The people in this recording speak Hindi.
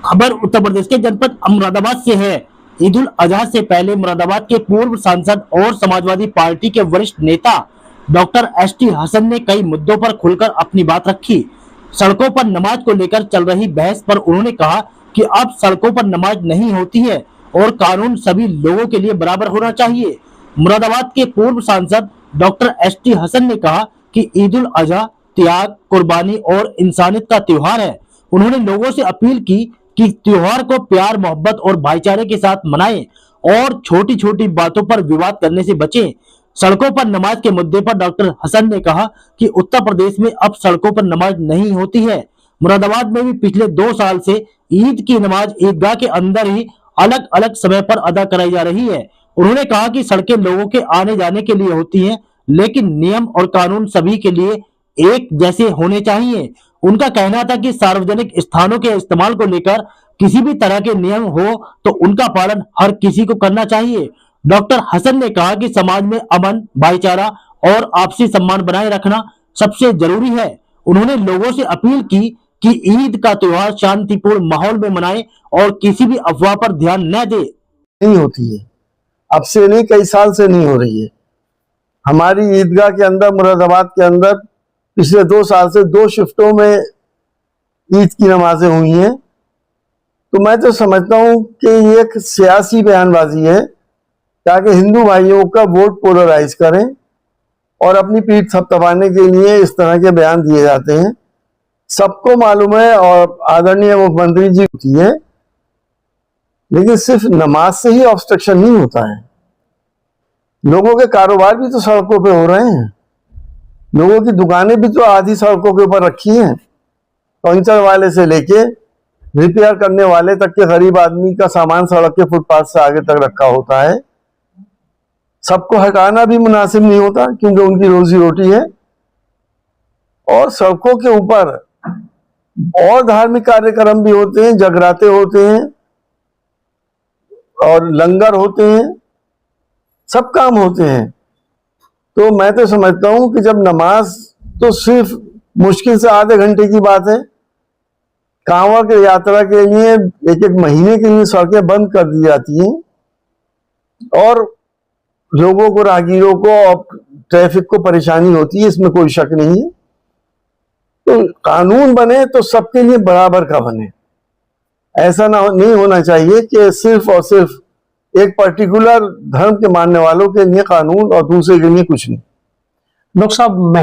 खबर उत्तर प्रदेश के जनपद मुरादाबाद से है। ईद उल अजहा से पहले मुरादाबाद के पूर्व सांसद और समाजवादी पार्टी के वरिष्ठ नेता डॉक्टर एसटी हसन ने कई मुद्दों पर खुलकर अपनी बात रखी। सड़कों पर नमाज को लेकर चल रही बहस पर उन्होंने कहा कि अब सड़कों पर नमाज नहीं होती है और कानून सभी लोगों के लिए बराबर होना चाहिए। मुरादाबाद के पूर्व सांसद डॉक्टर एसटी हसन ने कहा कि ईद उल अजहा त्याग, कुर्बानी और इंसानियत का त्योहार है। उन्होंने लोगों से अपील की कि त्योहार को प्यार, मोहब्बत और भाईचारे के साथ मनाएं और छोटी छोटी बातों पर विवाद करने से बचें। सड़कों पर नमाज के मुद्दे पर डॉक्टर हसन ने कहा कि उत्तर प्रदेश में अब सड़कों पर नमाज नहीं होती है। मुरादाबाद में भी पिछले 2 साल से ईद की नमाज ईदगाह के अंदर ही अलग अलग समय पर अदा कराई जा रही है। उन्होंने कहा कि सड़कें लोगों के आने जाने के लिए होती हैं, लेकिन नियम और कानून सभी के लिए एक जैसे होने चाहिए। उनका कहना था कि सार्वजनिक स्थानों के इस्तेमाल को लेकर किसी भी तरह के नियम हो तो उनका पालन हर किसी को करना चाहिए। डॉक्टर हसन ने कहा कि समाज में अमन, भाईचारा और आपसी सम्मान बनाए रखना सबसे जरूरी है। उन्होंने लोगों से अपील की कि ईद का त्योहार शांतिपूर्ण माहौल में मनाएं और किसी भी अफवाह पर ध्यान न दे। नहीं होती है, अब से नहीं, कई साल से नहीं हो रही है। हमारी ईदगाह के अंदर, मुरादाबाद के अंदर पिछले 2 साल से 2 शिफ्टों में ईद की नमाजें हुई हैं। तो मैं तो समझता हूँ कि ये एक सियासी बयानबाजी है ताकि हिंदू भाइयों का वोट पोलराइज करें और अपनी पीठ थपथपाने के लिए इस तरह के बयान दिए जाते हैं। सबको मालूम है और आदरणीय मुख्यमंत्री जी होती है, लेकिन सिर्फ नमाज से ही ऑब्स्ट्रक्शन नहीं होता है। लोगों के कारोबार भी तो सड़कों पे हो रहे हैं, लोगों की दुकानें भी तो आधी सड़कों के ऊपर रखी हैं। पंचर वाले से लेके रिपेयर करने वाले तक के गरीब आदमी का सामान सड़क के फुटपाथ से आगे तक रखा होता है। सबको हटाना भी मुनासिब नहीं होता क्योंकि उनकी रोजी रोटी है। और सड़कों के ऊपर और धार्मिक कार्यक्रम भी होते हैं, जगराते होते हैं और लंगर होते हैं, सब काम होते हैं। तो मैं तो समझता हूं कि जब नमाज तो सिर्फ मुश्किल से आधे घंटे की बात है, कांवड़ की यात्रा के लिए 1-1 महीने के लिए सड़कें बंद कर दी जाती हैं और लोगों को, राहगीरों को और ट्रैफिक को परेशानी होती है, इसमें कोई शक नहीं है। तो कानून बने तो सबके लिए बराबर का बने। ऐसा नहीं होना चाहिए कि सिर्फ और सिर्फ एक पर्टिकुलर धर्म के मानने वालों के लिए कानून और दूसरे के लिए कुछ नहीं। डॉक्टर साहब,